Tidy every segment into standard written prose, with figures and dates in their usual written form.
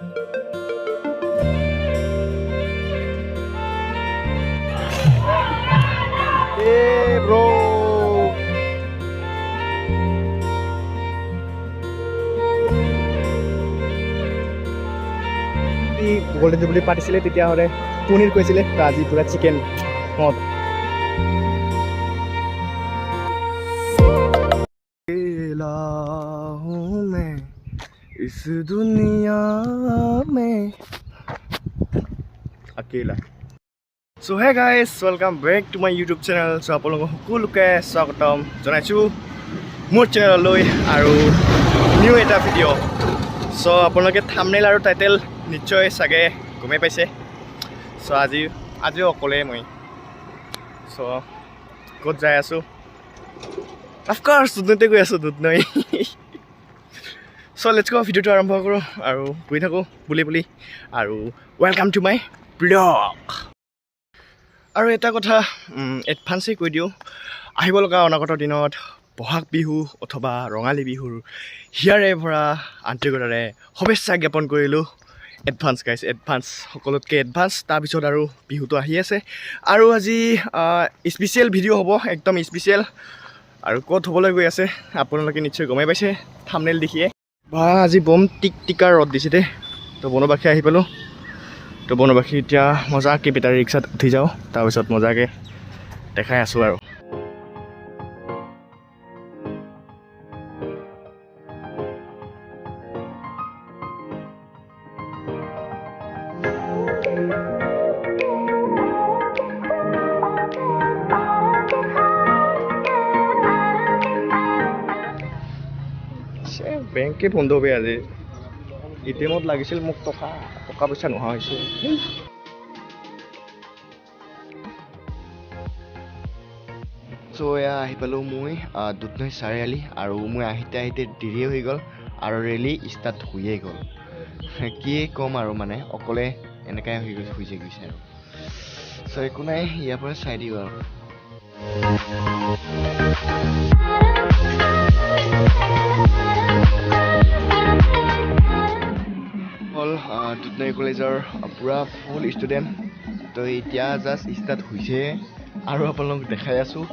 Hey bro. Golden jubilee পাতিছিলে তেতিয়াহ'লে পনীৰ কৈছিলে তো আজি পুৰা চিকেন মদ इस दुनिया में अकेला so hey guys welcome back to my YouTube channel so आपलोक সকলোকে স্বাগতম জনাইছো মোৰ চেনেললৈ আৰু নিউ এটা ভিডিঅ' সো আপোনালোকে থাম্বনেইল আৰু টাইটেল নিশ্চয় চাগে গমে পাইছে সো আজি অকলে মই সো ক'ত যাই আছো অফক'ৰ্ছ দুধনৈতে গৈ আছো দুধনৈ সো লেটছ গো ভিডিঅ'টো আৰম্ভ কৰোঁ আৰু গৈ থাকোঁ বুলি আৰু ৱেলকাম টু মাই ব্লগ আৰু এটা কথা এডভান্সেই কৈ দিওঁ আহিব লগা অনাগত দিনত বহাগ বিহু অথবা ৰঙালী বিহুৰ হিয়াৰে ভৰা আন্তৰিকতাৰে শুভেচ্ছা জ্ঞাপন কৰিলোঁ এডভান্স গাইছ এডভান্স সকলোতকৈ এডভান্স তাৰপিছত আৰু বিহুটো আহি আছে আৰু আজি স্পেচিয়েল ভিডিঅ' হ'ব একদম স্পেচিয়েল আৰু ক'ত হ'বলৈ গৈ আছে আপোনালোকে নিশ্চয় গমেই পাইছে থাম্বনেইল দেখিয়ে বা আজি বম টিকা ৰ'দ দিছে দেই তো বনবাসী আহি পালোঁ তো বনবাসী এতিয়া মজাকৈ বেটাৰী ৰিক্সাত উঠি যাওঁ তাৰপিছত মজাকৈ দেখাই আছোঁ আৰু বেংকে বন্ধ হবে আজি এটিএমত লাগিছিল মোক টকা পইচা নোহোৱা হৈছে চ' এয়া আহি পালোঁ মই দুধনৈ চাৰিআলি আৰু মই আহিতে দেৰিয়ে হৈ গ'ল আৰু ৰেলী ষ্টাৰ্ট হৈয়ে গ'ল কি ক'ম আৰু মানে অকলে এনেকাই হৈ গৈছে আৰু চ' একো নাই ইয়াৰ পৰা চাই দিওঁ আৰু হ'ল দুধনৈ কলেজৰ পূৰা ফুল ষ্টুডেণ্ট তো এতিয়া জাষ্ট ষ্টাৰ্ট হৈছে আৰু আপোনালোক দেখাই আছোঁ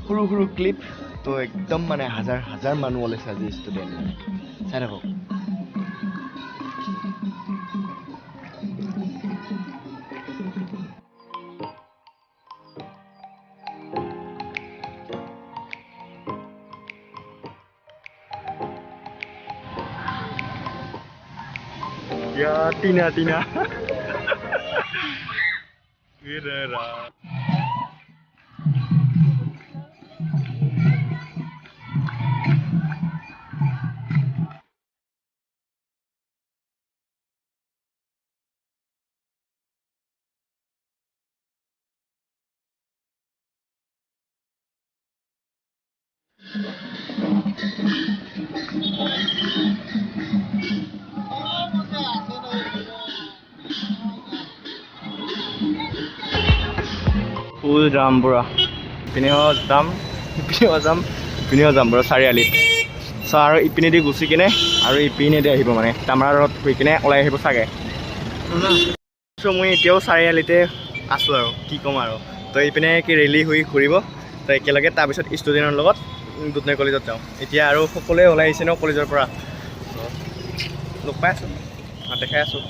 সৰু ক্লিপ তো একদম মানে হাজাৰ মানুহ ওলাইছে আজি ষ্টুডেণ্ট চাই থাকক Ya, Tina. Gila. ফুল যাম পুৰা ইপিনেও যাম পুৰা চাৰিআলিত চ' আৰু ইপিনেদি গুচি কিনে আৰু ইপিনেদি আহিব মানে তামৰাৰত গৈ কিনে ওলাই আহিব চাগে চ' মই এতিয়াও চাৰিআলিতে আছোঁ আৰু কি ক'ম আৰু তো ইপিনে কি ৰেলী হৈ ঘূৰিব তো একেলগে তাৰপিছত ষ্টুডেণ্টৰ লগত দুধনৈ কলেজত যাওঁ এতিয়া আৰু সকলোৱে ওলাই আহিছে ন কলেজৰ পৰা লগ পাই আছোঁ দেখাই আছোঁ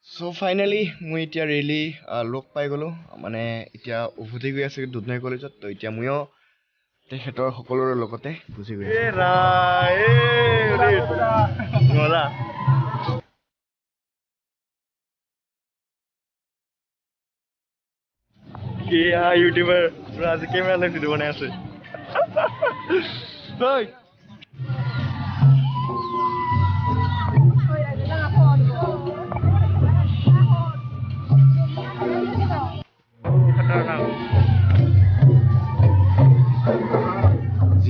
চ' ফাইনেলি মই এতিয়া ৰেলী লগ পাই গ'লোঁ মানে এতিয়া উভতি গৈ আছোঁ দুধনৈ কলেজত তো এতিয়া ময়ো তেখেতৰ সকলোৰে লগতে গুচি গৈ ইউটিউবাৰ আজি কেমেৰা লৈ ভিডিঅ' বনাই আছে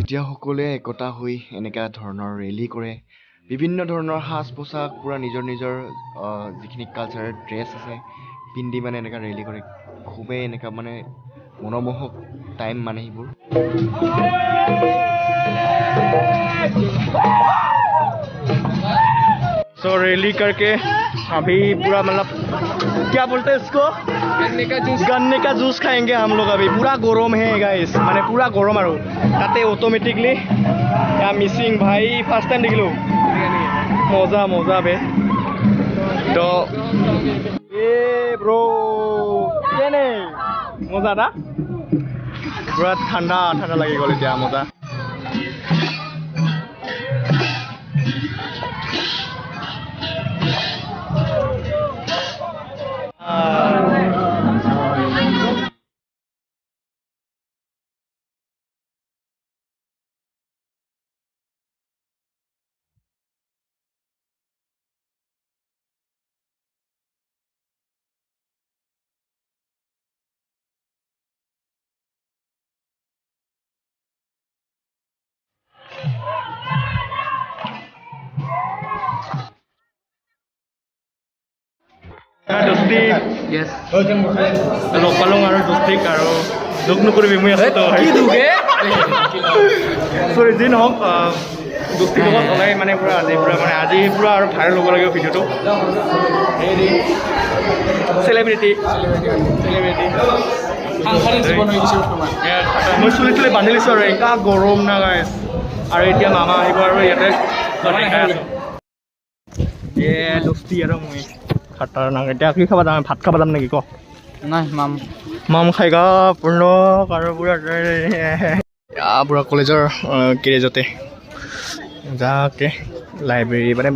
যেতিয়া সকলোৱে একতা হৈ এনেকুৱা ধৰণৰ ৰেলী কৰে, বিভিন্ন ধৰণৰ সাজ পোছাক পূৰা নিজৰ নিজৰ যিখিনি কালচাৰেল ড্ৰেছ আছে পিন্ধি মানে এনেকুৱা ৰেলী কৰে, খুবেই এনেকুৱা মানে মনোমোহক টাইম মানে সেইবোৰ। तो रैली करके अभी पूरा मतलब क्या बोलते हैं इसको, गन्ने का जूस खाएंगे हम लोग। अभी पूरा गरम है गाइस, माने पूरा गरम और ताते ऑटोमेटिकली या मिसिंग भाई फर्स्ट टाइम देखिलो, मजा मजा बे। तो ये ब्रो ये नहीं मजा था, पूरा ठंडा ठंडा लगी गल क्या मजा। दोस्ती यस लग पाলোঁ আৰু दोस्तीक আৰু দুখ নকৰিবি মই আছোঁ তো চৰি যি নহওক दोस्तीৰ লগত ওলাই মানে পূৰা আজি পূৰা আৰু ভাইৰেল হ'ব লাগিব ভিডিঅ'টো। চেলিব্ৰিটি মই চুলি চুলি বান্ধি লৈছোঁ আৰু এনেকুৱা গৰম না গাইছ। আৰু এতিয়া মামা আহিব আৰু ইয়াতে दोस्ती আৰু মই খাটাৰনাক। এতিয়া কি খাবা যাম, ভাত খাবা যাম নেকি ক? নাই মাম খাইগা পূৰ্ণ আৰু পুৰা কলেজৰ গেৰেজতে যাকে লাইব্ৰেৰী মানে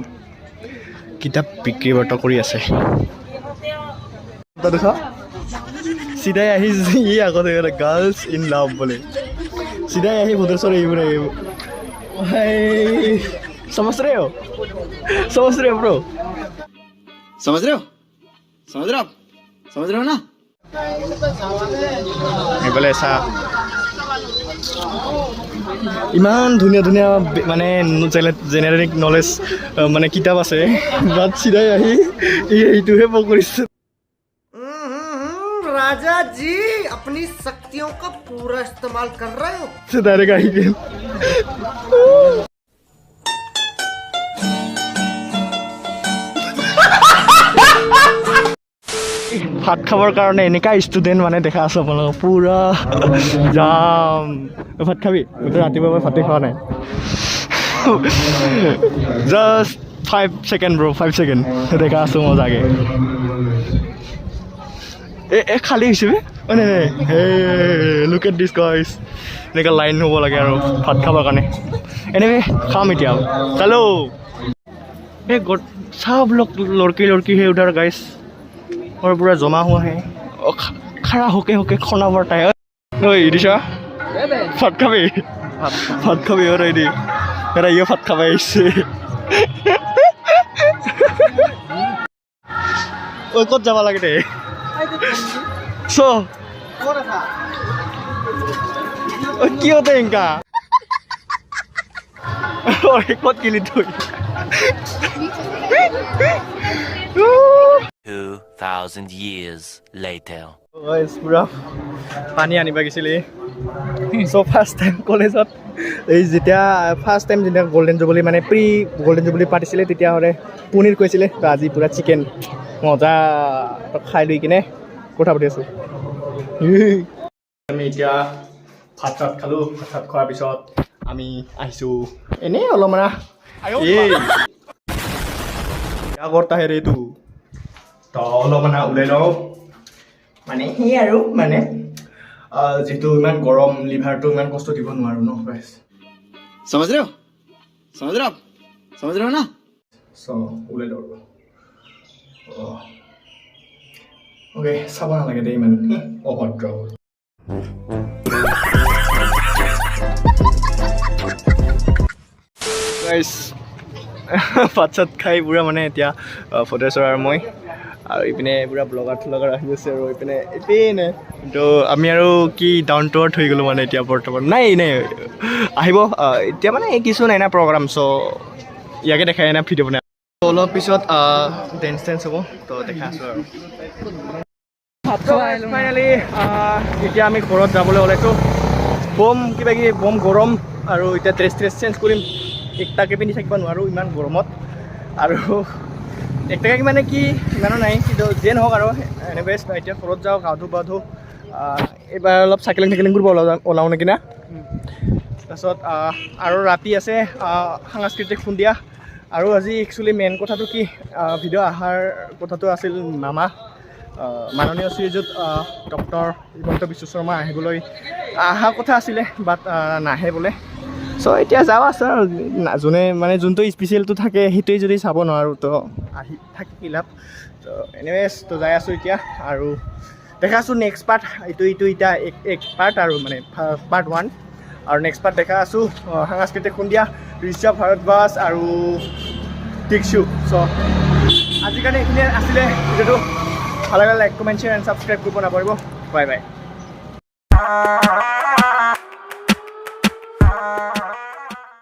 কিতাপ বিক্ৰী বাৰ্তা কৰি আছে। দেখা চিধাই আহি ই আগতে গাৰ্লছ ইন লাভ বোলে, চিধাই আহি ভদ্ৰেশ্বৰ আহিব লাগিব। समझ रहे हो ब्रो, समझ रहे हो ना। এইফালে চা ইমান ধুনীয়া ধুনীয়া মানে জেনেৰেল নলেজ মানে কিতাপ আছে, বাট চিধাই আহি এইটোহে কৰিছে। राजा जी अपनी शक्तियों का पूरा इस्तेमाल कर रहे हो। डायरेक्ट आई गए ভাত খাবৰ কাৰণে এনেকা ষ্টুডেণ্ট মানে দেখা আছো আপোনালোকক, পুৰা যাম। ভাত খাবি? ৰাতিপুৱা মই ভাতেই খোৱা নাই। জাষ্ট 5 ছেকেণ্ড ব্ৰ, 5 ছেকেণ্ড দেখা আছো মজাকে। খালী হৈছে মানে লুক এট দিছ গাইছ, এনেকুৱা লাইন হ'ব লাগে আৰু ভাত খাবৰ কাৰণে। এনেকৈ খাম এতিয়া। হেল্ল' এই চব লড়কি হে উধাৰ গাইছ और पूरा जमा हुआ है, खड़ा होके खाना पड़ता है। ओए दिशा भात खाबी और ये भात खाबा इससे ओए कत जाबा লাগে দে सो কি হতে ইনকা ওই কত কিলি তুই 2,000 years later. পুৰা পানী আনিব গৈছিলে। চ' ফাৰ্ষ্ট টাইম কলেজত এই যেতিয়া ফাৰ্ষ্ট টাইম যেতিয়া গল্ডেন জুবলি মানে প্ৰি গল্ডেন জুবলি পাতিছিলে তেতিয়াহ'লে পনীৰ কৈছিলে, তো আজি পূৰা চিকেন মজা খাই লৈ কিনে কথা পাতি আছোঁ। আমি এতিয়া ভাত চাত খালোঁ, ভাত খোৱাৰ পিছত আমি আহিছোঁ এনেই অলপমান আগত আহে এইটো তো অলপমান ওলাই লওঁ মানে সেই আৰু মানে যিহেতু ইমান গৰম লিভাৰটো ইমান কষ্ট দিব নোৱাৰোঁ ন গাইছ। समझ रहे हो ना। চ' ওলাই লওঁ অ'কে, চাব নালাগে দেই ইমান অভদ্ৰ। গাইছ ভাত চাত খাই পূৰা মানে এতিয়া ফটেশ্বৰ আৰু মই আৰু ইপিনে পূৰা ব্লগাৰ আহি আছে আৰু ইপিনে কিন্তু আমি আৰু কি ডাউন টু আৰ্থ হৈ গ'লোঁ মানে এতিয়া বৰ্তমান নাই আহিব এতিয়া মানে কিছু নাই না প্ৰগ্ৰাম চ' ইয়াকে দেখাই না ভিডিঅ' বনাই অলপ পিছত ডেন্স হ'ব তো দেখাই আছোঁ আৰু ফাইনেলি এতিয়া আমি ঘৰত যাবলৈ ওলাইছোঁ বম কিবা কিবি বম গৰম আৰু এতিয়া ড্ৰেছ চেঞ্জ কৰিম একটাকে পিন্ধি থাকিব নোৱাৰোঁ ইমান গৰমত আৰু একটাকে মানে কি ইমানো নাই কিন্তু যিয়ে নহওক আৰু এনিৱেজ এতিয়া ঘৰত যাওঁ গা ধুওঁ এইবাৰ অলপ চাইকেলিং কৰিব ওলাওঁ নেকি না তাৰপিছত আৰু ৰাতি আছে সাংস্কৃতিক সন্ধিয়া আৰু আজি একচুৱেলি মেইন কথাটো কি ভিডিঅ' অহাৰ কথাটো আছিল মাননীয় শ্ৰীযুত ডক্টৰ হিমন্ত বিশ্ব শৰ্মা আহিবলৈ অহা কথা আছিলে বাট নাহে বোলে চ' এতিয়া যাওঁ আছে আৰু যোনে মানে যোনটো স্পেচিয়েলটো থাকে সেইটোৱে যদি চাব নোৱাৰোঁ তো আহি থাকি কি লাভ তো এনিৱেজ তো যাই আছোঁ এতিয়া আৰু দেখা আছোঁ নেক্সট পাৰ্ট এইটো এতিয়া এক পাৰ্ট আৰু মানে পাৰ্ট 1 আৰু নেক্সট পাৰ্ট দেখা আছোঁ সাংস্কৃতিক সন্ধিয়া ঋষভ ভাৰদ্বাজ আৰু টিকছু চ' আজিৰ কাৰণে এইখিনিয়ে আছিলে ভিডিঅ'টো ভাল লাগিলে like comment share and subscribe কৰিব নাপাহৰিব বাই বাই